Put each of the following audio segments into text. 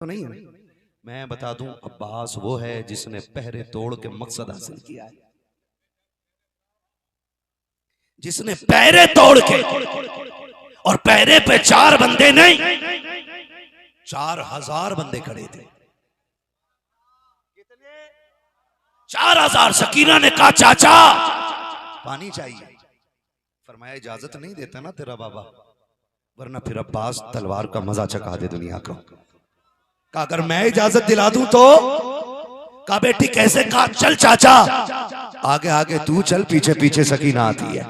तो नहीं है। मैं बता दूं, अब्बास वो है जिसने पहरे तोड़ के मकसद हासिल किया है, जिसने पहरे तोड़ के, और पहरे पे 4 बंदे नहीं 4000 बंदे खड़े थे। 4000। सकीना ने कहा चाचा पानी चाहिए, फरमाया इजाजत नहीं देता ना तेरा बाबा, वरना फिर अब्बास तलवार का मजा चखा दे दुनिया को। कहा अगर मैं इजाजत दिला दूं तो, कहा बेटी कैसे, कहा चल चाचा आगे आगे तू चल, पीछे पीछे सकीना आती है।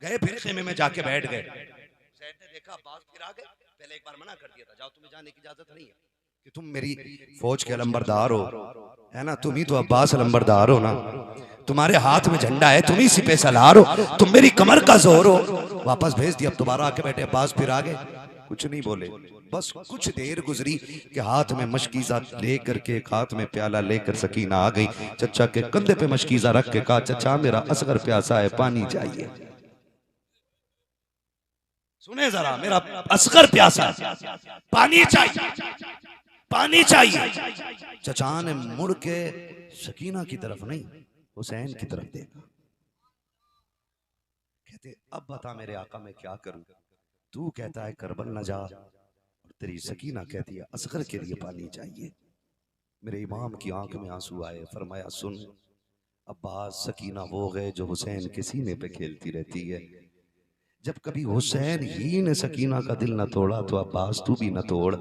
गए फिर खेमे में जाके बैठ गए। सैयद ने देखा अब्बास फिर आ गए। पहले एक बार मना कर दिया था, जाओ तुम्हें जाने की इजाजत नहीं है, कि तुम मेरी फौज के अलंबरदार हो, है ना, तुम ही तो अब्बास अलंबरदार हो ना, तुम्हारे हाथ में झंडा है, तुम ही सिपे सलार हो, तुम मेरी कमर का जोर हो। वापस भेज दिया। अब दोबारा आके बैठे। अब्बास फिर आ गए, कुछ नहीं बोले। बस कुछ देर गुजरी कि हाथ में मशकीजा लेकर के, एक हाथ में प्याला लेकर सकीना आ गई। चचा के कंधे पे मशकीजा रख के कहा चचा मेरा असगर प्यासा है, पानी चाहिए। सुने जरा, मेरा असगर प्यासा है, पानी चाहिए, पानी चाहिए। चचा ने मुड़ के सकीना की तरफ नहीं, हुसैन की तरफ देखा। कहते अब बता मेरे आका मैं क्या करूं, तू कहता है करबल न जा, और तेरी सकीना कहती है असगर के लिए पानी चाहिए। मेरे इमाम की आंख में आंसू आए। फरमाया सुन अब्बास, सकीना वो गए जो हुसैन के सीने पे खेलती रहती है। जब कभी हुसैन ही ने सकीना का दिल न तोड़ा तो अब्बास तू भी न तोड़,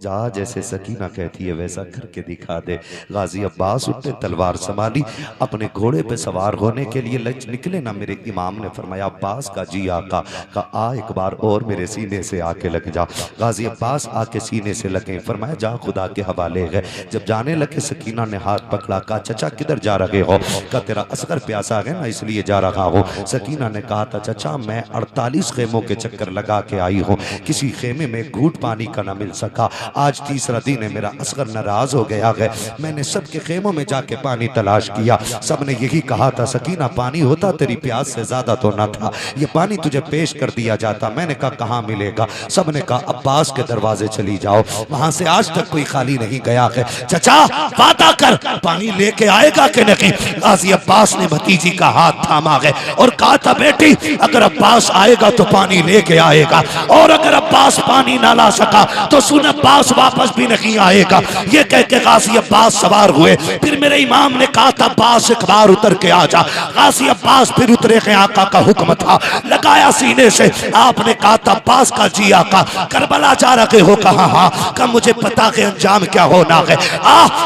जा जैसे सकीना कहती है वैसा करके दिखा दे। गाजी अब्बास उठे, तलवार संभाली, अपने घोड़े पे सवार होने के लिए निकले ना। मेरे इमाम ने फरमाया अब्बास का जी आका का आ एक बार और मेरे सीने से आके लग जा। गाजी अब्बास आके सीने से लगे। फरमाया जा खुदा के हवाले गए। जब जाने लगे सकीना ने हाथ पकड़ा। कहा चचा किधर जा रहे हो? का तेरा असगर प्यासा है ना इसलिए जा रहा हो। सकीना ने कहा था चचा मैं 48 खेमों के चक्कर लगा के आई हूँ, किसी खेमे में घूट पानी का ना मिल सका। आज तीसरा दिन है, मेरा असगर नाराज हो गया है। मैंने सबके खेमों में जाके पानी तलाश किया, सबने यही कहा था सकीना पानी होता तेरी प्यास से ज्यादा तो ना था, ये पानी तुझे पेश कर दिया जाता। मैंने कहा कहाँ मिलेगा? सबने कहा अब्बास के दरवाजे चली जाओ, वहां से आज तक कोई खाली नहीं गया है। चचा वादा कर पानी लेके आएगा कि नहीं? गाजी अब्बास ने भतीजी का हाथ थामा है और कहा था बेटी अगर अब्बास आएगा तो पानी लेके आएगा, और अगर अब्बास पानी ना ला सका तो सुन अब्बास वापस भी नहीं आएगा। ये कह के गाजी अब्बास सवार हुए। फिर मेरे इमाम ने कहा था अब्बास एक बार उतर के आ जा। गाजी अब्बास फिर उतरे के, आका का हुक्म था, लगाया सीने से। आपने कहा था अब्बास का जी आका करबला जा रहे हो? कहा हाँ। का मुझे पता के अंजाम क्या होना है,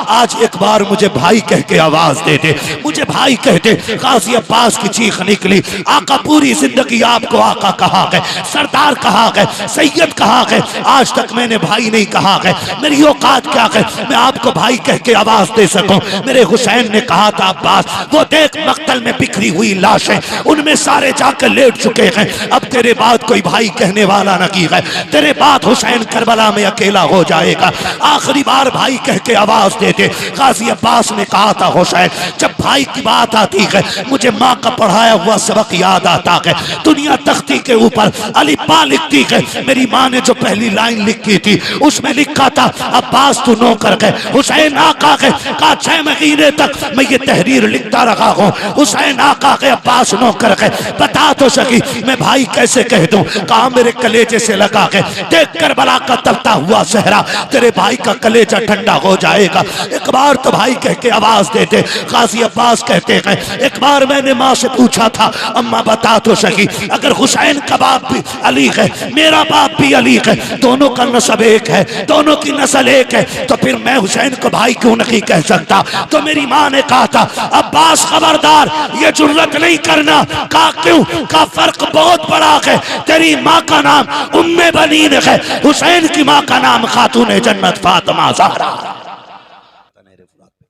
आज एक बार मुझे भाई कह के आवाज दे दे, मुझे भाई कह दे। गाजी अब्बास की चीख निकली, आका पूरी जिंदगी आपको आका कहा है, सरदार कहा है, सैयद कहा है, आज तक मैंने भाई नहीं कहा है। मेरी औकात क्या है मैं आपको भाई कह के आवाज दे सकूं? मेरे हुसैन ने कहा था अब्बास वो देख मक्तल में बिखरी हुई लाशें, उनमें सारे जाकर लेट चुके हैं, अब तेरे बाद कोई भाई कहने वाला नहीं है, तेरे बाद हुसैन करबला में अकेला हो जाएगा, आखिरी बार भाई कह के आवाज दे दे। गाजी अब्बास ने कहा था हुसैन जब भाई की बात आती है मुझे माँ का पढ़ाया हुआ सबक याद आता है। दुनिया तख्ती के ऊपर अलीपा लिखती है, मेरी माँ ने जो पहली लाइन लिखी थी उसमें लिखा था अब्बास तू नौकर है, हुसैन आका है। कहा 6 महीने तक मैं ये तहरीर लिखता रहा हूँ, हुसैन आका है अब्बास नौकर है, बता तो सकी मैं भाई कैसे कह दूं? कहा मेरे कलेजे से लगा के देख करबला का तलता हुआ सहरा, तेरे भाई का कलेजा ठंडा हो जाएगा, एक बार तो भाई कह के आवाज दे दे। गाजी अब्बास कहते हैं एक बार मैंने माँ से पूछा था अम्मा बता तो सकी अगर हुसैन का बाप भी अली है मेरा बाप भी अली है, दोनों का नस्ब एक है, दोनों की नस्ल एक है, तो फिर मैं हुसैन को भाई क्यों नहीं कह सकता? तो मेरी माँ ने कहा था अब्बास खबरदार ये जुर्रत नहीं करना। कहा क्यों? का फर्क बहुत बड़ा है, तेरी माँ का नाम उम्मे बनीन है, हुसैन की माँ का नाम खातून जन्नत फातिमा ज़हरा।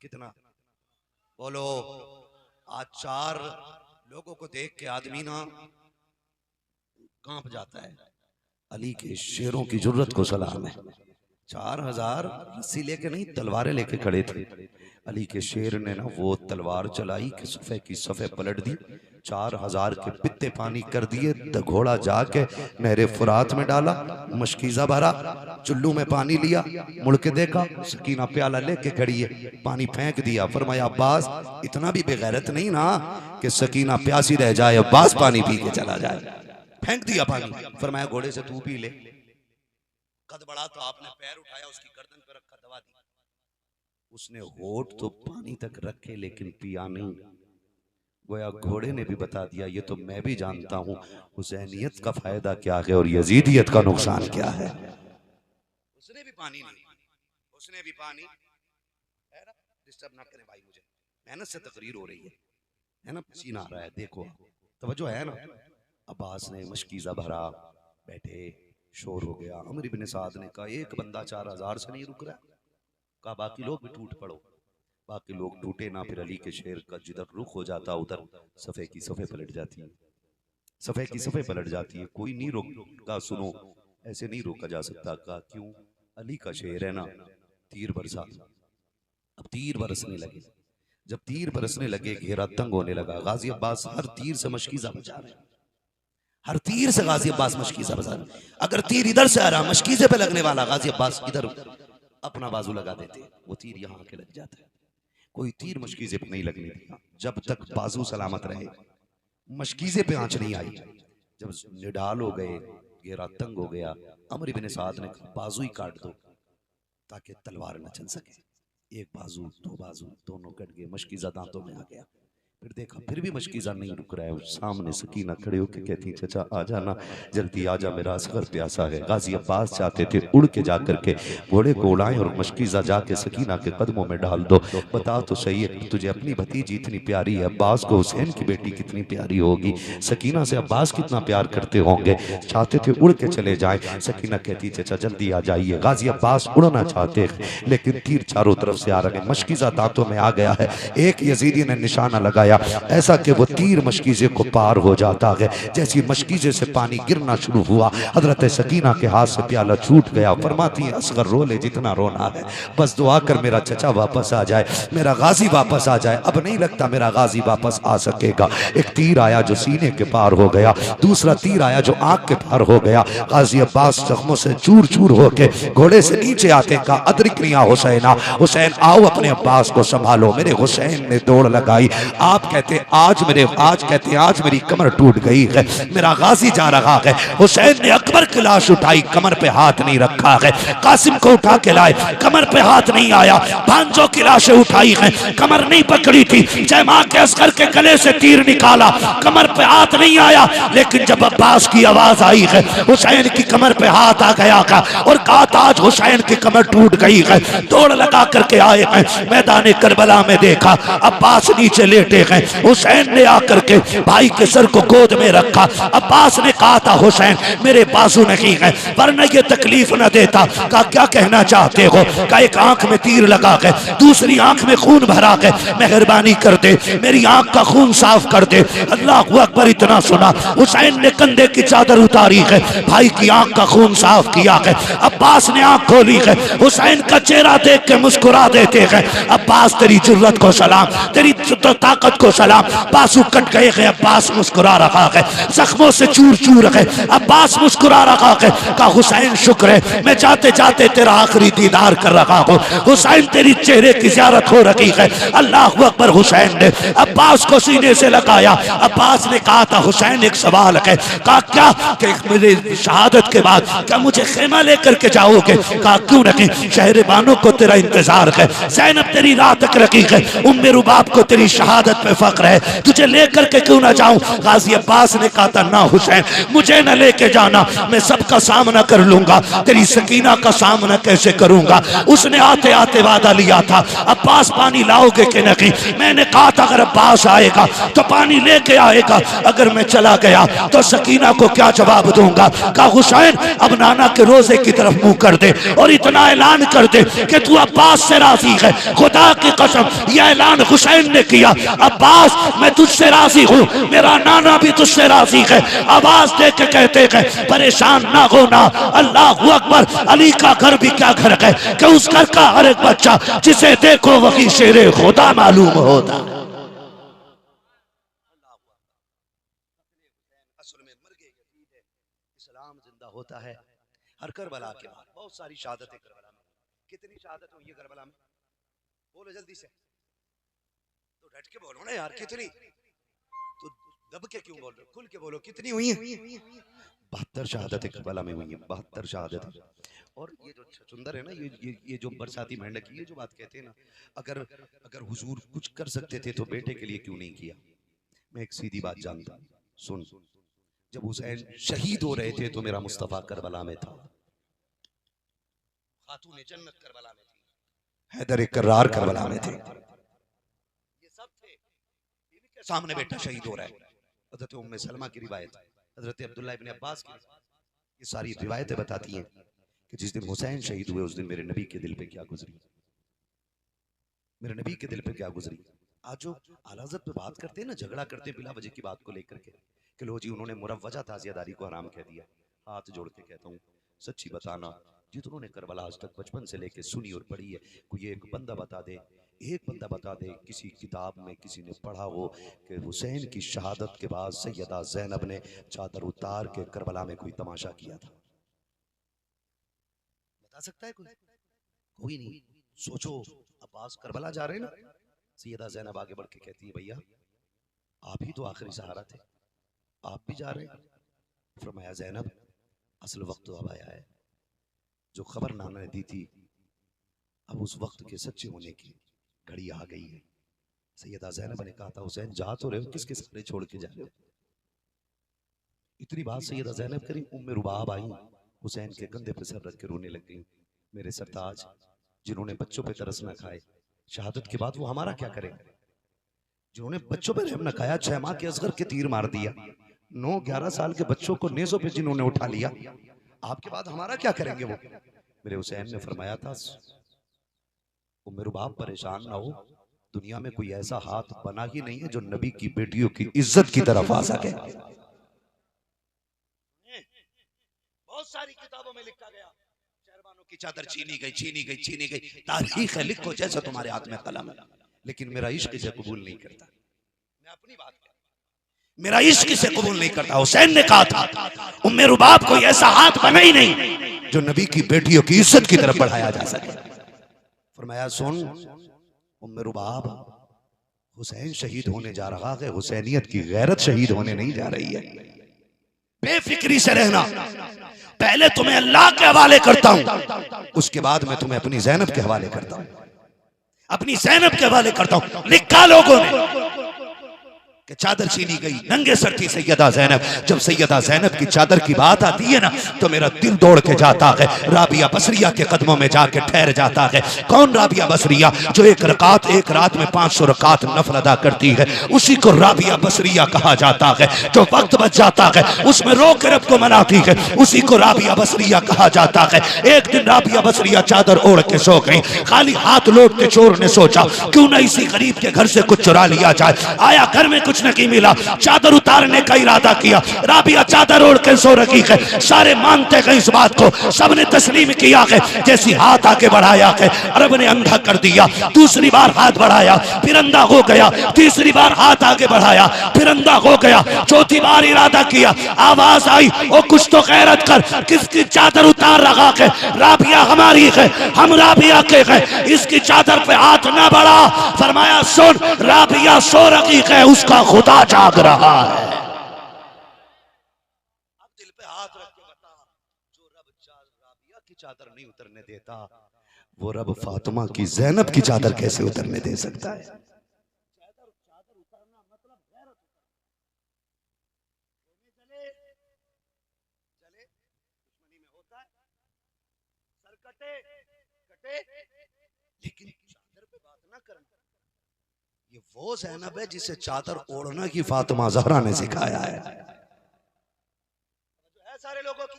कितना बोलो, आज 4 लोगों को देख के आदमी ना कांप जाता है। अली के शेरों की जुर्रत को सलाम है। 4000 रस्सी लेके नहीं तलवारें लेके खड़े थे। अली के शेर ने ना वो तलवार चलाई कि सफ़े की सफ़े पलट दी, 4000 के पित्ते पानी कर दिए, घोड़ा जाके नहरे फुरात में डाला, मशकीज़ा भरा, चुल्लू में पानी लिया, मुड़ के देखा सकीना प्याला लेके खड़ी है, पानी फेंक दिया। फरमाया अब्बास इतना भी बेगैरत नहीं ना कि सकीना प्यासी रह जाए, अब्बास पानी पी के चला जाए। फेंक दिया पानी। फरमाया घोड़े से तू पी ले। कद बढ़ा तो आपने पैर उठाया, उसकी गर्दन पर रखा, दवा दी। उसने होठ तो पानी तक रखे लेकिन पिया नहीं। गोया घोड़े ने भी बता दिया ये तो मैं भी जानता हूं हुसैनियत का फायदा क्या है और यजीदियत का नुकसान क्या है। उसने भी पानी नहीं, उसने भी पानी है ना। डिस्टर्ब ना करें भाई, मुझे मेहनत से तकरीर हो रही है ना, पसीना आ रहा है, देखो तवज्जो है ना। अब्बास ने मशकीज़ा भरा, बैठे, शोर हो गया। अमर इब्न साद ने कहा एक बंदा 4000 से नहीं रुक रहा, कहा बाकी लोग भी टूट पड़ो। बाकी लोग टूटे ना, फिर अली के शेर का जिधर रुख हो जाता उधर सफ़े की सफ़े पलट जाती है, सफ़े की सफ़े पलट जाती है। कोई नहीं रोका, सुनो ऐसे नहीं रोका जा सकता। कहा क्यों? अली का शेर है ना। तीर बरसा, अब तीर बरसने लगे। जब तीर बरसने लगे घेरा तंग होने लगा। गाजी अब्बास हर तीर से मशकीज़ा बचा रहे, हर तीर से गाजी अब्बास मशकीज़ा बचा रहे। अगर तीर इधर से आ रहा, मशकीज़े पे लगने वाला, गाजी अब्बास इधर अपना बाजू लगा देते, वो तीर यहाँ आके लग जाता है। कोई तीर मशकीज़े पे नहीं लगने दिया जब तक बाजू सलामत रहे, मशकीज़े पे आंच नहीं आई। जब निडाल हो गए, घेरा तंग हो गया, अमर इब्न साद ने कहा बाजू ही काट दो ताकि तलवार न चल सके। एक बाजू, दो बाजू, दोनों कट गए, मशकीज़ा दांतों में आ गया। फिर देखा फिर भी मशकीज़ा नहीं रुक रहा है। सामने सकीना खड़े होकर कहती चचा आ जाना, जल्दी आ जा, मेरा असगर प्यासा है। गाजी अब्बास चाहते थे उड़ के जाकर के घोड़े को उड़ाएं और मशकीज़ा जाके सकीना के कदमों में डाल दो। बता तो सही है, तुझे अपनी भतीजी इतनी प्यारी है, अब्बास को हुसैन की बेटी कितनी प्यारी होगी, सकीना से अब्बास कितना प्यार करते होंगे। चाहते थे उड़ के चले जाए। सकीना कहती चचा जल्दी आ जाइए। गाजी अब्बास उड़ना चाहते लेकिन तीर चारों तरफ से आ रहे, मशकीज़ा दांतों में आ गया है। एक यजीदी ने निशाना लगाया ऐसा कि वो तीर मशकीज़े को पार हो जाता है। जैसी मशकीज़े से पानी गिरना शुरू हुआ, हजरत सकीना के हाथ से प्याला छूट गया। फरमाती है असगर रो ले जितना रोना है, बस दुआ कर मेरा चचा वापस आ जाए, मेरा गाजी वापस आ जाए। अब नहीं लगता मेरा गाजी वापस आ सकेगा। एक तीर आया जो सीने के पार हो गया, दूसरा तीर आया जो आंख के पार हो गया। गाजी अब्बास जख्मों से चूर चूर होके घोड़े से नीचे आते का अदरिकनिया हुसैना, हुसैन आओ अपने अब्बास को संभालो। मेरे हुसैन ने दौड़ लगाई। आप कहते आज मेरी कमर टूट गई है, मेरा गाजी जा रहा है। हुसैन ने अकबर की लाश उठाई, कमर पे हाथ नहीं रखा है। कासिम को उठा के लाए, कमर पे हाथ नहीं आया। भांजों की लाशें उठाई हैं, कमर नहीं पकड़ी थी। जयमा के असगर के गले से तीर निकाला, कमर पे हाथ नहीं आया। लेकिन जब अब्बास की आवाज आई है, हुसैन की कमर पे हाथ आ गया का और कहा आज हुसैन की कमर टूट गई है। दौड़ लगा करके आए हैं, मैदान करबला में देखा अब्बास नीचे लेटे हैं। हुसैन ने आकर के भाई के सर को गोद में रखा। अब्बास ने कहा था हुसैन मेरे बाजू नहीं है वरना ये तकलीफ न देता। कहा क्या कहना चाहते हो? कहा एक आंख में तीर लगा है, दूसरी आंख में खून भरा है, मेहरबानी कर दे मेरी आंख का खून साफ कर दे। अल्लाह अकबर। इतना सुना, हुसैन ने कंधे की चादर उतारी है, भाई की आंख का खून साफ किया है। अब्बास ने आंख खोली है, हुसैन का चेहरा देख के मुस्कुरा देते हैं। अब्बास तेरी जुर्रत को सलाम, तेरी ताकत को सलाम। बाजू कट गए हैं, अब्बास मुस्कुरा रहा है, जख्मों से चूर चूर है, अब्बास मुस्कुरा रहा है। कहा हुसैन शुक्र है मैं जाते जाते तेरा आखिरी दीदार कर रहा हूँ। हुसैन तेरी चेहरे की ज़ियारत हो रही है। अल्लाह अकबर। हुसैन ने अब्बास को सीने से लगाया। अब्बास ने कहा था हुसैन एक सवाल है। कहा क्या? कि मेरे शहादत के बाद क्या मुझे खेमा लेकर के जाओगे? कहा क्यों नहीं, शहर बानो को तेरा इंतजार है, ज़ैनब तेरी राह तक रखी है, उम्मे रुबाब को तेरी शहादत पे फख्र है, तुझे लेकर के क्यों ना जाऊं? गाजी अब्बास ने कहा था ना हुसैन मुझे न लेके जाना, मैं सबका सामना कर लूंगा, तेरी सकीना का सामना कैसे करूंगा? उसने आते आते वादा लिया था अब्बास पानी लाओगे कि नहीं? मैंने कहा था अगर अब्बास आएगा तो पानी लेके आएगा, अगर मैं चला गया तो सकीना को क्या जवाब दूंगा? कहा हुसैन अब नाना के रोजे की तरफ मुंह कर दे और इतना ऐलान कर दे कि तू अब्बास से राजी है। खुदा की कसम यह ऐलान हुसैन ने किया, अब्बास मैं तुझसे राजी हूँ, मेरा नाना भी तुझसे राजी है। आवाज दे के कहते हैं परेशान ना होना। अल्लाह अकबर। अली का घर भी क्या घर है कि उस घर का हर एक बच्चा जिसे देखो वही शेरे खुदा मालूम होता। असल में मर गए इस्लाम जिंदा होता है हर करबला के बाद। बहुत सारी शहादतें करबला में। कितनी शहादत हुई है करबला में? बोलो जल्दी से, तो डट के बोलो ना यार, कितनी? तो दब के क्यों बोल रहे हो? खुल के बोलो, कितनी हुई है? 72 शहादतें करबला में हुई है, 72 शहादतें। और ये जो सुंदर है ना, ये जो बरसाती मेंढक की ये जो बात कहते हैं ना, अगर अगर हुजूर कुछ कर सकते थे तो बेटे के लिए क्यों नहीं किया? मैं एक सीधी बात जानता, सुन, जब हुसैन शहीद हो रहे थे तो मेरा मुस्तफा करबला में था, खातून जन्नत करबला में थी, हैदर कर्रार करबला में थे, ये सब थे। इनके सामने बेटा शहीद हो रहा है। हजरत उम्मे सलमा की रिवायत, हजरत अब्दुल्लाह इब्न अब्बास की, ये सारी रिवायतें बताती हैं कि जिस दिन हुसैन शहीद हुए उस दिन मेरे नबी के दिल पे क्या गुजरी, मेरे नबी के दिल पे क्या गुजरी। आज जो आला हज़रत पे बात करते हैं ना, झगड़ा करते हैं बिला वजह की बात को लेकर के कि लो जी उन्होंने मुरवजा ताज़ियादारी को हराम कह दिया। हाथ जोड़ के कहता हूँ, सच्ची बताना, जितनों ने करबला आज तक बचपन से लेके सुनी और पढ़ी है, कोई एक बंदा बता दे, एक बंदा बता दे किसी किताब में किसी ने पढ़ा हो कि हुसैन की शहादत के बाद सैयदा ज़ैनब ने चादर उतार के करबला में कोई तमाशा किया था? बता सकता है कोई? कोई नहीं। सोचो, अब्बास करबला जा रहे हैं ना, सैयदा ज़ैनब आगे बढ़ के कहती है, भैया आप ही तो आखिरी सहारा थे, आप भी जा रहे हैं? फरमाया ज़ैनब, असल वक्त तो अब आया है, जो खबर नाना ने दी थी अब उस वक्त के सच्चे होने की घड़ी आ गई है। सैयदा ज़ैनब ने कहा था, हुसैन जा तो रहे हो, किसके सहारे छोड़ के जा रहे हो? इतनी बात सैयदा ज़ैनब करी, उम्मे रुबाब आई, हुसैन के कंधे पे सर रख के रोने लग गई। मेरे सरताज, जिन्होंने बच्चों पे तरस न खाए, शहादत के बाद वो हमारा क्या करें? जिन्होंने बच्चों पे रहम न खाया, 6 माह के असगर के तीर मार दिया, 9-11 साल के बच्चों को नेज़ों पे जिन्होंने उठा लिया, आपके बाद हमारा क्या करेंगे वो? मेरे हुसैन ने फरमाया था, उम्मे रुबाब परेशान ना हो, दुनिया में कोई ऐसा हाथ बना ही नहीं है जो नबी की बेटियों की इज्जत की तरफ आ सके। बहुत सारी किताबों में लिखा गया, शहरबानों की चादर छीनी गई, छीनी गई, छीनी गई, तारीख है, लिखो जैसे तुम्हारे हाथ में कलम है, लेकिन मेरा इश्क इसे कबूल नहीं करता। मैं अपनी बात कर, मेरा इश्क इसे कबूल नहीं करता। हुसैन ने कहा था, उम्मे रुबाब कोई ऐसा हाथ बना ही नहीं जो नबी की बेटियों की इज्जत की तरफ बढ़ाया जा सके। फरमाया, सुन उम्मे रुबाब, हुसैन शहीद होने जा रहा है, हुसैनियत की गैरत शहीद होने नहीं जा रही है। बेफिक्री से रहना, पहले तुम्हें अल्लाह के हवाले करता हूं, उसके बाद मैं तुम्हें अपनी ज़ैनब के हवाले करता हूं, अपनी ज़ैनब के हवाले करता हूं। लिखा लोगों ने कि चादर छीनी गई, नंगे सर थी सैयदा ज़ैनब। जब सैयदा ज़ैनब की चादर की बात आती है ना, तो मेरा दिल दौड़ के जाता है, राबिया बसरिया के कदमों में जाके ठहर जाता है। कौन राबिया बसरिया? जो एक रात में 500 रकात नफल अदा करती है, उसी को राबिया बसरिया कहा जाता है। जो वक्त बच जाता है उसमें रो के रब को मनाती है, उसी को राबिया बसरिया कहा जाता है। एक दिन राबिया बसरिया चादर ओढ़ के सो गई, खाली हाथ लौटते चोर ने सोचा क्यों ना इसी गरीब के घर से कुछ चुरा लिया जाए। आया, घर में कुछ नहीं मिला, चादर उतारने का इरादा किया, राबिया चादर ओढ़ के सो रखी है। सारे मानते हैं इस बात को, सबने तस्लीम किया है। जैसी हाथ आगे बढ़ाया है, अरब ने अंधा कर दिया। दूसरी बार हाथ बढ़ाया, फिर अंधा हो गया। तीसरी बार हाथ आगे बढ़ाया, फिर अंधा हो गया। चौथी बार इरादा किया, आवाज आई, ओ कुछ तो गैरत कर, किसकी चादर उतार रहा है? राबिया हमारी है, हम राबिया के हैं, इसकी चादर पे हाथ ना बढ़ा। फरमाया, सुन, राबिया सो रखी है, उसका खुदा जाग रहा है। अब दिल पे हाथ रख के बता, जो रब राबिया की चादर नहीं उतरने देता, वो रब फातिमा की ज़ैनब की चादर कैसे उतरने दे सकता है? चादर उतारना मतलब गैरत, जले जले दुश्मनी में होता है, सर कटे कटे, लेकिन चादर पे बात ना करना। ये वो ज़ैनब है जिसे चादर ओढ़ना की फातिमा ज़हरा ने सिखाया है। सारे लोगों की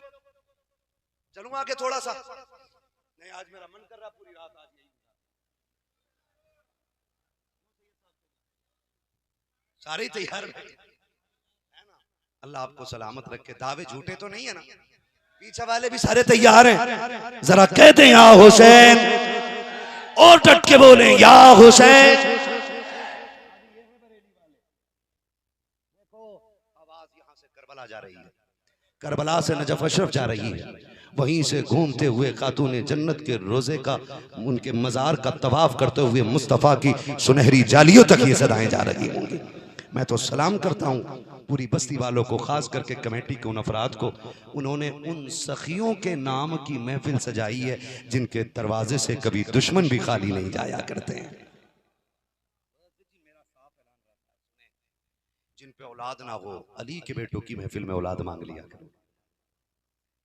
चलूं आगे थोड़ा सा, नहीं आज मेरा मन कर रहा पूरी रात आज यही, सारे तैयार है ना? अल्लाह आपको सलामत रखे, दावे झूठे तो नहीं है ना? पीछे वाले भी सारे तैयार हैं, जरा कहते हैं या हुसैन, और डट के बोले या हुसैन। देखो आवाज यहां से करबला जा रही है, करबला से नजफ अशरफ जा रही है, वहीं से घूमते हुए खातून जन्नत के रोजे का, उनके मज़ार का तवाफ करते हुए मुस्तफ़ा की सुनहरी जालियों तक ये सदाएं जा रही होंगी। मैं तो सलाम करता हूँ पूरी बस्ती वालों को, खास करके कमेटी के उन अफराद को। उन्होंने उन सखियों के नाम की महफिल सजाई है जिनके दरवाजे से कभी दुश्मन भी खाली नहीं जाया करते हैं। जिन पे औलाद ना हो, अली के बेटों की महफिल में औलाद मांग लिया करो।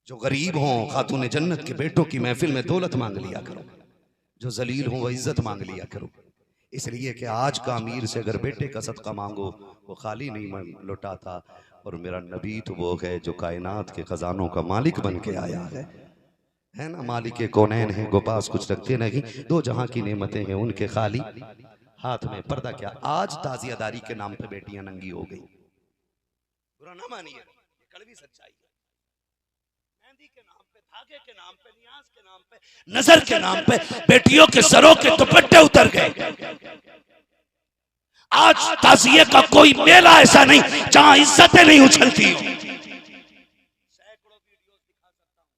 जो गरीब हों, खातून जन्नत के बेटों की महफिल में दौलत मांग लिया करो। जो जलील हों, वो इज्जत मांग लिया करो। इसलिए कि आज का अमीर से अगर बेटे का सदका मांगो, वो खाली नहीं लौटाता। और मेरा नबी तो वो है जो कायनात के खजानों का मालिक बन के आया है ना। मालिक कौनैन है, गोपास कुछ रखते नहीं, दो जहां की नेमतें हैं उनके खाली हाथ में पर्दा क्या। आज ताजियादारी के नाम पे बेटियां नंगी हो गई, बुरा ना मानिए, ये कड़वी सच्चाई है। मेहंदी के नाम पे, धागे के नाम पे, नियाज के नाम पे, नजर के नाम पे बेटियों के सरों के दुपट्टे उतर गए। आज ताजिए का कोई मेला ऐसा नहीं जहां इज्जतें नहीं उछलती हो। सैकड़ों वीडियोस दिखा सकता हूं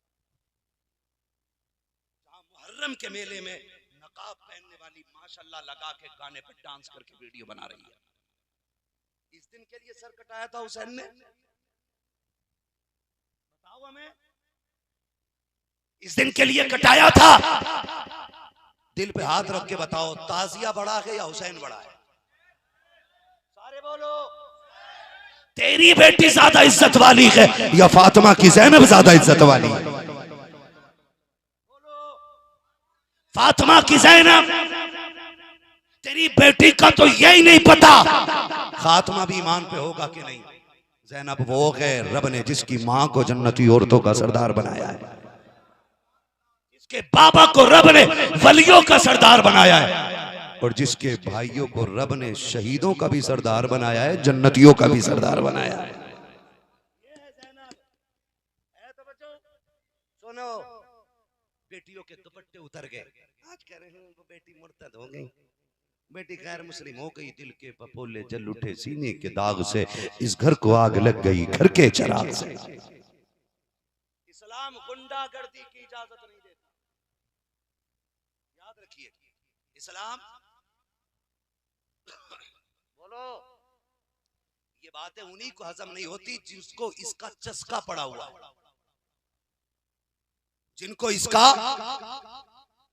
जहां मुहर्रम के मेले में नकाब पहनने वाली माशाल्लाह लगा के गाने पे डांस करके वीडियो बना रही है। इस दिन के लिए सर कटाया था हुसैन ने, बताओ हमें, इस दिन के लिए कटाया था? दिल पे हाथ रख के बताओ, ताजिया बड़ा है या हुसैन बड़ा है? सारे बोलो। तेरी बेटी ज्यादा इज्जत वाली है या फातिमा की ज़ैनब ज्यादा इज्जत वाली है? फातिमा की ज़ैनब, तेरी बेटी का तो यही नहीं पता खात्मा भी ईमान पे होगा कि नहीं। ज़ैनब वो है रब ने जिसकी मां को जन्नती औरतों का सरदार बनाया है, जिसके बाबा को रब ने वलियों का सरदार बनाया है, और जिसके भाइयों को रब ने शहीदों का भी सरदार बनाया है, जन्नतियों का भी सरदार बनाया है। सुनो, बेटियों के दुपट्टे उतर गए। आज कह रहे हैं वो बेटी मुर्तद हो गई, बेटी गैर मुस्लिम हो गई, दिल के पपोले जल उठे सीने के दाग से, इस घर को आग लग गई घर के चिराग से। इस्लाम गुंडागर्दी की इजाजत नहीं देता, याद रखिए। इस्लाम बोलो, ये बातें उन्हीं को हजम नहीं होती जिसको इसका चस्का पड़ा हुआ है, जिनको इसका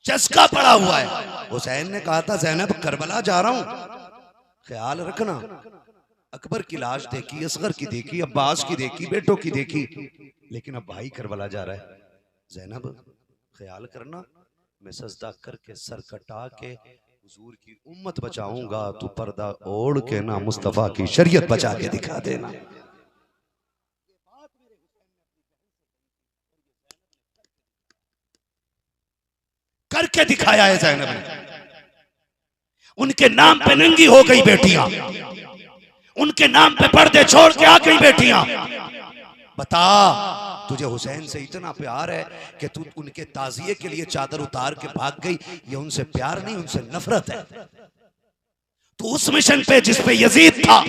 चस्का पड़ा हुआ है। हुसैन ने कहा था ज़ैनब करबला जा रहा हूं, ख्याल रखना। अकबर की लाश देखी, असगर की देखी, अब्बास की देखी, बेटों की देखी, लेकिन अब भाई करबला जा रहा है। ज़ैनब ख्याल करना, मैं सजदा करके सर कटा के हुजूर की उम्मत बचाऊंगा, तू पर्दा ओढ़ के ना मुस्तफा की शरीयत बचा के दिखा देना। करके दिखाया है ज़ैनब ने। उनके नाम पे नंगी हो गई बेटियां, उनके नाम पे पर्दे छोड़ के आ गई बेटियां। बता, तुझे हुसैन से इतना प्यार है कि तू उनके ताजिए के लिए चादर उतार के भाग गई। ये उनसे प्यार नहीं, उनसे नफरत है। तू उस मिशन पे जिस पे यजीद था,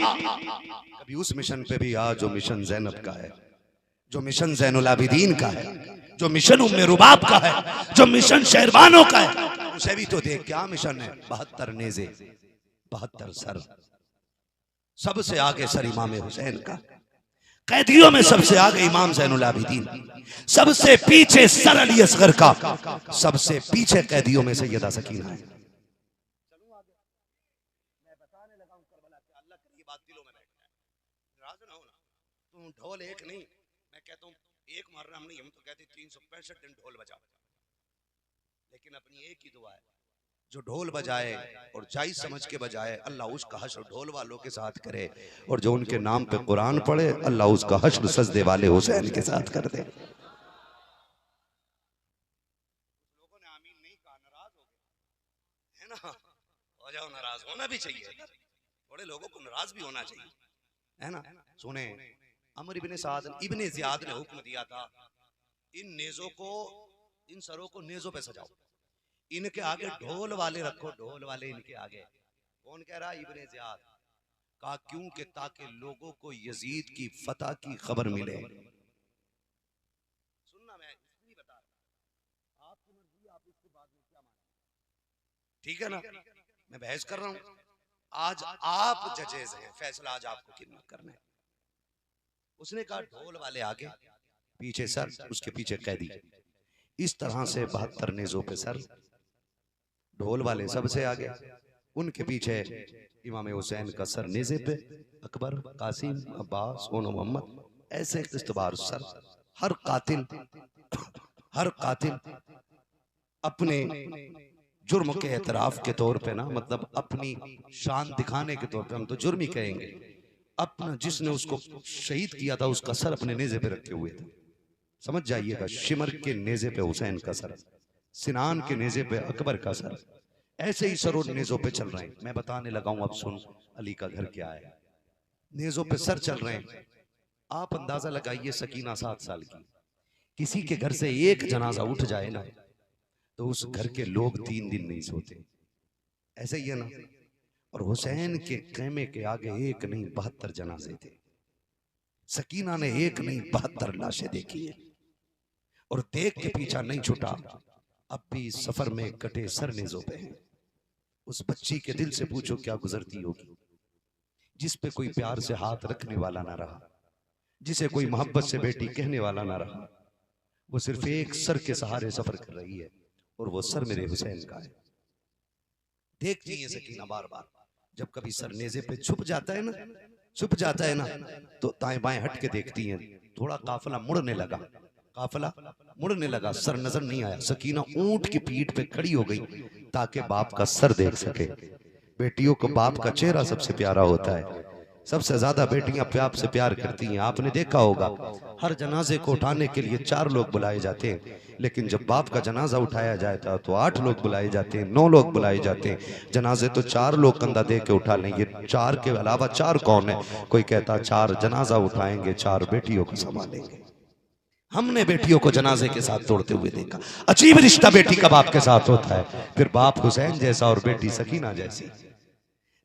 कभी उस मिशन पे भी आ जो मिशन ज़ैनब का है, जो मिशन ज़ैनुल आबिदीन का है, जो मिशन उम्मे रुबाब का है, जो मिशन शहरबानों का है, उसे भी तो देख। क्या मिशन है? 72 नेज़े, 72 सर, सबसे आगे सर इमाम हुसैन का, कैदियों में सबसे आगे इमाम ज़ैनुल आबिदीन, सबसे पीछे सर अली असगर का, सबसे पीछे कैदियों में सैयदा सकीना है। ढोल एक नहीं, मैं कहता हूँ एक मुहर्रम नहीं, हम तो कहते 365 दिन ढोल बजाओ, लेकिन अपनी एक ही दुआ है, जो ढोल बजाए और जायज समझ के बजाए, अल्लाह उसका हश्र ढोल वालों के साथ करे, और जो उनके नाम पे कुरान पढ़े, अल्लाह उसका हश्र सजदे वाले हुसैन के साथ कर दे। लोगों ने आमीन नहीं कहा, नाराज हो गए, है ना? हो जाओ, नाराज होना भी चाहिए, थोड़े लोगों को नाराज भी होना चाहिए, है ना? सुने, अमर इब्ने साद इब्ने ज़ियाद ने हुक्म दिया था, इन नेज़ों को, इन सरों को नेज़ों पे सजाओ, इनके आगे ढोल वाले रखो, ढोल वाले इनके आगे। कौन कह रहा? Ibn Ziyad. कहा क्यों? कि ताकि लोगों को यजीद की फतह की खबर मिले। सुनना, मैं ठीक है ना, मैं बहस कर रहा हूं। आज आप जजेज हैं, फैसला आज आपको करना है। उसने कहा ढोल वाले आगे, पीछे सर, उसके पीछे कैदी। इस तरह से 72 नेज़ों पे सर, ढोल वाले सबसे आगे, उनके पीछे इमाम हुसैन का सर नेज़े पे, अकबर, कासिम, अब्बास, सोनो मोहम्मद, ऐसे इख्तिबार सर। हर कातिल अपने जुर्म के एतराफ के तौर पे ना, मतलब अपनी शान दिखाने के तौर पे, हम तो जुर्म ही कहेंगे, अपना जिसने उसको शहीद किया था उसका सर अपने नेज़े पे रखे हुए थे। समझ जाइएगा, शिमर के नेज़े पे हुसैन का सर, सिनान के नेज़े पे अकबर का सर, ऐसे ही सरों नेज़ों पे चल रहे हैं। मैं बताने लगा हूं, अब सुन, अली का घर क्या है। नेज़ों पे सर चल रहे हैं। आप अंदाजा लगाइए, सकीना 7 साल की, किसी के घर से एक जनाजा उठ जाए ना तो उस घर के लोग 3 दिन नहीं सोते, ऐसे ही है ना। और हुसैन के खेमे के आगे एक नहीं 72 जनाजे थे। सकीना ने एक नहीं 72 लाशें देखी है और देख के पीछा नहीं छूटा। अब भी सफर में कटे सर नेज़ों पे हैं। उस बच्ची के दिल से पूछो क्या गुजरती होगी, जिस पे कोई प्यार से हाथ रखने वाला ना रहा, जिसे कोई मोहब्बत से बेटी कहने वाला ना रहा। वो सिर्फ एक सर के सहारे सफर कर रही है और वो सर मेरे हुसैन का है। देखती है सकीना बार बार, जब कभी सर नेज़े पे छुप जाता है ना, तो दाएं बाएं हट के देखती हैं। थोड़ा काफिला मुड़ने लगा, सर नजर नहीं आया। सकीना ऊंट की पीठ पे खड़ी हो गई ताकि बाप का सर देख सके। बेटियों को बाप का चेहरा सबसे प्यारा होता है, सबसे ज्यादा बेटियां बाप से प्यार करती हैं। आपने देखा होगा, हर जनाजे को उठाने के लिए 4 लोग बुलाए जाते हैं, लेकिन जब बाप का जनाजा उठाया जाता तो 8 लोग बुलाए जाते हैं, 9 लोग बुलाए जाते हैं। जनाजे तो 4 लोग कंधा दे के उठा लेंगे, 4 के अलावा 4 कौन है? कोई कहता 4 जनाजा उठाएंगे, 4 बेटियों को संभालेंगे। हमने बेटियों को जनाजे के साथ तोड़ते हुए देखा। अजीब रिश्ता बेटी का बाप के साथ होता है, फिर बाप हुसैन जैसा और बेटी सकीना जैसी।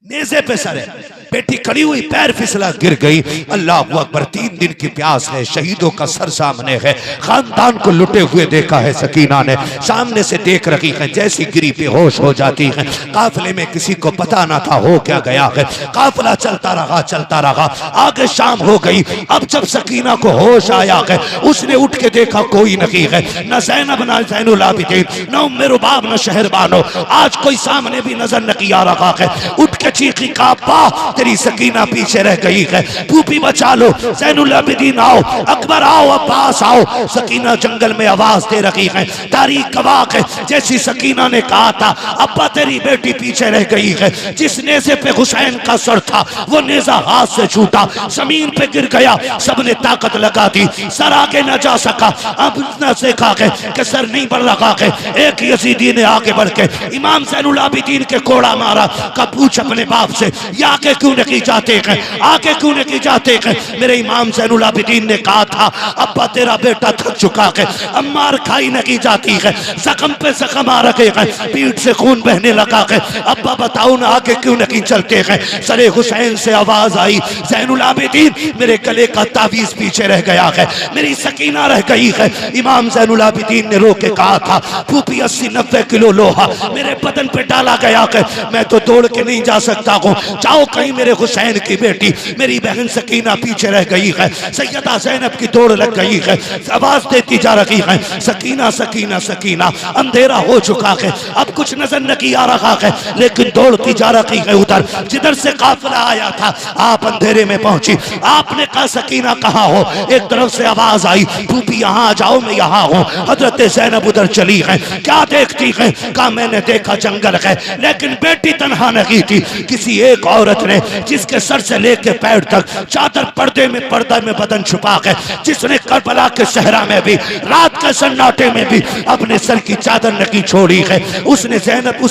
नेज़े पे सर है, बेटी खड़ी हुई, पैर फिसला गिर गई। अल्लाह अकबर, 3 दिन की प्यास है, शहीदों का सर सामने है, खानदान को लुटे हुए देखा है सकीना ने, सामने से देख रही है, जैसी गिरी बेहोश हो जाती है। काफिले में किसी को पता ना था हो क्या गया है। काफिला चलता रहा, आगे शाम हो गई। अब जब सकीना को होश आया है, उसने उठ के देखा कोई नहीं है, न ज़ैनब, न ज़ैनुल आबिदीन, न उम्मे रुबाब, न शहरबानो। आज कोई सामने भी नजर नहीं आ रहा है। उठ के चीखी का बा, तेरी सकीना पीछे रह गई है, फूफी बचा लो, ज़ैनुल आबिदीन आओ, अकबर आओ, अब्बास आओ। सकीना जंगल में आवाज दे रही है। तारीख गवाह है, जैसी सकीना ने कहा था अब्बा तेरी बेटी पीछे रह गई है, जिस नेज़े पे हुसैन का सर था वो नेज़ा हाथ से छूटा, जमीन पे गिर गया। सबने ताकत लगा दी, सर आगे न जा सका। अब इतना देखा है कि सर नहीं बढ़ रहा है। एक यजीदी ने आगे बढ़ के इमाम ज़ैनुल आबिदीन के कोड़ा मारा। का पूछ अपने बाप से, ये आगे क्यों नहीं जाते हैं, आगे क्यों नहीं जाते हैं? मेरे इमाम ज़ैनुल आबिदीन ने कहा था अब्बा तेरा बेटा थक चुका है, अब मार खाई नहीं जाती है, जख्म पे जख्म आ रखे हैं, पीठ से खून बहने लगा है। अब्बा बताओ ना आगे क्यों नहीं चलते हैं? सरे हुसैन से आवाज आई, ज़ैनुल आबिदीन मेरे गले का तावीज़ पीछे रह गया है, मेरी सकीना रह गई है। इमाम ज़ैनुल आबिदीन ने रो के कहा था फूफी 80-90 किलो लोहा मेरे बदन पे डाला गया है, मैं तो दौड़ के नहीं जा सकता हूँ। जाओ कहीं मेरे हुसैन की बेटी मेरी बहन सकीना पीछे रह गई है। सैयदा ज़ैनब की दौड़ लग गई है, आवाज देती जा रही है, सकीना सकीना सकीना। अंधेरा हो चुका है, अब कुछ नजर नहीं आ रहा है, लेकिन दौड़ती जा रही है उधर जिधर से काफिला आया था। आप अंधेरे में पहुंची, आपने कहा सकीना कहाँ हो? एक तरफ से आवाज आई फूफी यहाँ आ जाओ, मैं यहाँ हूँ। हजरत ज़ैनब उधर चली है, क्या देखती है? कहा मैंने देखा जंगल है, लेकिन बेटी तन्हा नहीं थी। किसी एक औरत ने जिसके सर से लेके पैर तक चादर पर्दे में बदन छुपा है, जिसने करबला के सहरा में भी रात के सन्नाटे में भी अपने सर की चादर नहीं छोड़ी है, उसने ज़ैनब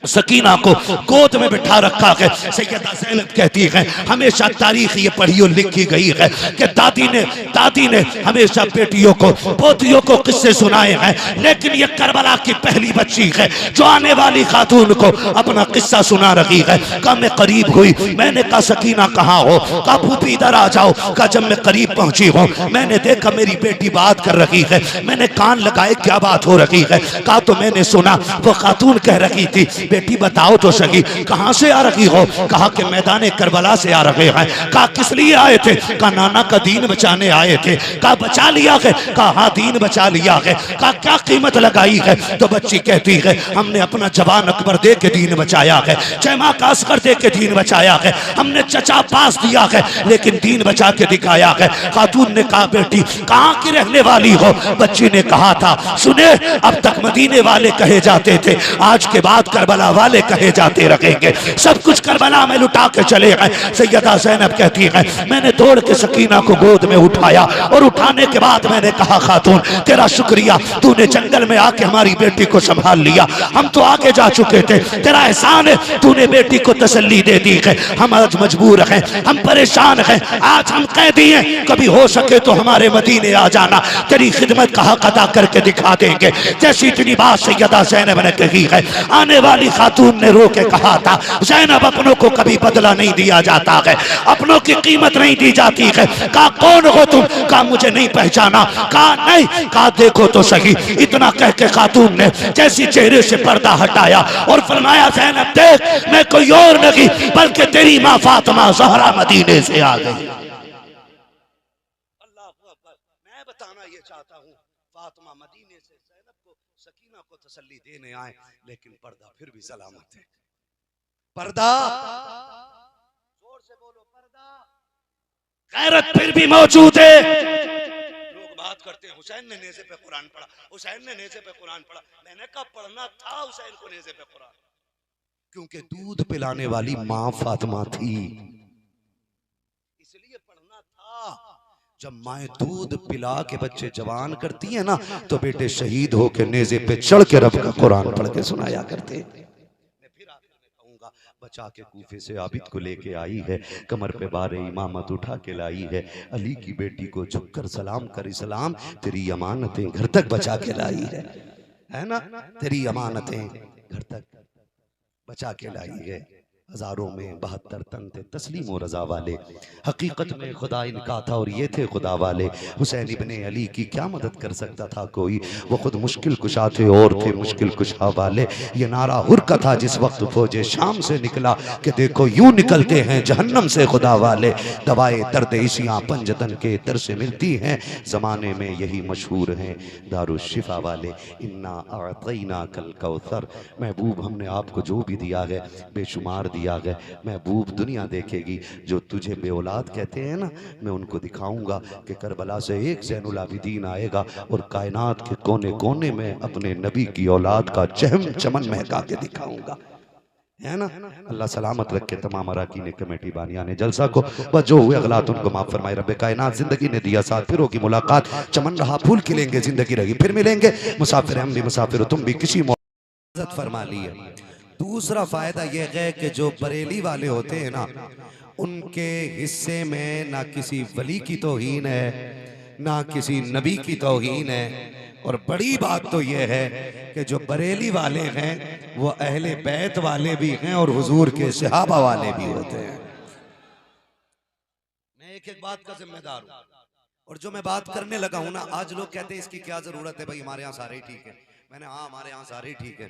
सकीना को गोद में बिठा रखा है। सैयदा ज़ैनब कहती है हमेशा तारीख ये पढ़ी और लिखी गई है कि दादी ने हमेशा बेटियों को पोतियों को किस्से सुनाए हैं, लेकिन ये करबला की पहली बच्ची है जो आने वाली खातून को अपना किस्सा सुना रही है। कहा मैं करीब हुई, मैंने कहा सकीना कहाँ हो? कहा फूफी इधर आ जाओ। कहा जब मैं करीब पहुंची हूँ मैंने देखा मेरी बेटी बात कर रही है, मैंने कान लगाए क्या बात हो रही है? कहा तो मैंने सुना वो खातून कह रही थी बेटी बताओ तो सही कहां से आ रही हो? कहा कि मैदान करबला से आ रहे हैं। कहा किस लिए आए थे? कहा नाना का दीन बचाने आए थे। कहा बचा लिया है? कहा हाँ दीन बचा लिया है। कहा क्या कीमत लगाई है? तो बच्ची कहती है हमने अपना जवान अकबर दे के दीन बचाया है, चैमा का असगर दे के दीन बचाया है, हमने चचा पास दिया है लेकिन दीन बचा के दिखाया है। खातून ने कहा बेटी कहाँ की रहने वाली हो? बच्ची ने कहा था सुने अब तक मदीने वाले कहे जाते थे, आज के बाद करबला वाले कहे जाते रहेंगे। सब कुछ करबला में लुटा के चले गए। सैयदा ज़ैनब कहती है मैंने दौड़ के सकीना को गोद में उठाया और उठाने के बाद मैंने कहा खातून तेरा शुक्रिया, तूने जंगल में आके हमारी बेटी को संभाल लिया, हम तो आगे जा चुके थे, तेरा एहसान है, तूने बेटी को तसल्ली दे दी है। हम आज मजबूर हैं, हम परेशान हैं, आज हम कैदी हैं, कभी हो सके तो हमारे मदीने आ जाना, तेरी खिदमत का हक अदा करके दिखा देंगे। जैसी इतनी बात सैयदा ज़ैनब ने कही है, आने वाली खातून ने रो के कहा था ज़ैनब अपनों को कभी बदला नहीं दिया जाता है, अपनों की कीमत नहीं दी जाती है। कहा कौन हो तुम? कहा मुझे नहीं पहचाना। कहा नहीं। कहा देखो तो सही। इतना कह के खातून ने जैसी चेहरे से पर्दा हटाया और फरमाया ज़ैनब देख मैं कोई और नहीं बल्कि तेरी माँ फातिमा ज़हरा मदीने से आ गई। अल्लाह अकबर। मैं बताना ये चाहता हूँ फातिमा मदीने से ज़ैनब को सकीना को तसल्ली देने आए, लेकिन पर्दा फिर भी सलामत है। पर्दा जोर से बोलो, पर्दा गैरत फिर भी मौजूद है। लोग बात करते हैं हुसैन ने नेज़े पे कुरान पढ़ा, हुसैन ने नेज़े पे कुरान पढ़ा। मैंने कहा पढ़ना था हुसैन को नेज़े पे कुरान, क्योंकि दूध पिलाने वाली माँ फातिमा थी, इसलिए पढ़ना था। जब माए दूध पिला के बच्चे जवान करती है ना तो बेटे शहीद होके नेज़े पे चढ़ के रब का कुरान पढ़ के सुनाया करते। बचा के कूफे से आबिद को लेके आई है, कमर पे बारे इमामत उठा के लाई है, अली की बेटी को झुककर सलाम कर इस्लाम तेरी अमानतें घर तक बचा के लाई है ना, तेरी अमानतें घर तक बचा के लाई है। हजारों में 72 तन थे तस्लीम और रजा वाले, हकीकत में खुदा इनका था और ये थे खुदा वाले। हुसैन इब्ने अली की क्या मदद कर सकता था कोई, वो खुद मुश्किल कुशा थे और थे मुश्किल कुशा वाले। ये नारा हुर का था जिस वक्त फौजे शाम से निकला कि देखो यूं निकलते हैं जहन्नम से खुदा वाले। दवाए दर्द इसियां पंजतन के दर से मिलती हैं, जमाने में यही मशहूर हैं दारुशिफा वाले। इन्ना अअतैना कल कौसर, महबूब हमने आपको जो भी दिया है बेशुमार दिया गया। महबूब दुनिया देखेगी जो तुझे बेऔलाद कहते हैं ना, मैं उनको दिखाऊंगा कि करबला से एक ज़ैनुल आबिदीन आएगा और कायनात के कोने कोने में अपने नबी की औलाद का चहम चमन महका के दिखाऊंगा, है ना। अल्लाह सलामत रखे तमाम अरकान कमेटी बानियाने जलसा को, बस जो हुए गलत उनको माफ फरमाए। रब्बे कायनात जिंदगी ने दिया साथ, फिर होगी मुलाकात, चमन रहा फूल खिलेंगे, जिंदगी रही फिर मिलेंगे। मुसाफिर हम भी मुसाफिर, तुम भी किसी मौत फरमा ली है। दूसरा फायदा यह है कि जो बरेली वाले होते हैं ना, उनके हिस्से में ना किसी वली की तौहीन है ना किसी नबी की तौहीन है। और बड़ी बात तो यह है कि जो बरेली वाले हैं वो अहले बैत वाले भी हैं और हुजूर के सहाबा वाले भी होते हैं। मैं एक एक बात का जिम्मेदार हूं, और जो मैं बात करने लगा हूं ना, आज लोग कहते हैं इसकी क्या जरूरत है भाई, हमारे यहाँ सारे ठीक है। मैंने हाँ हमारे यहाँ सारे ठीक है।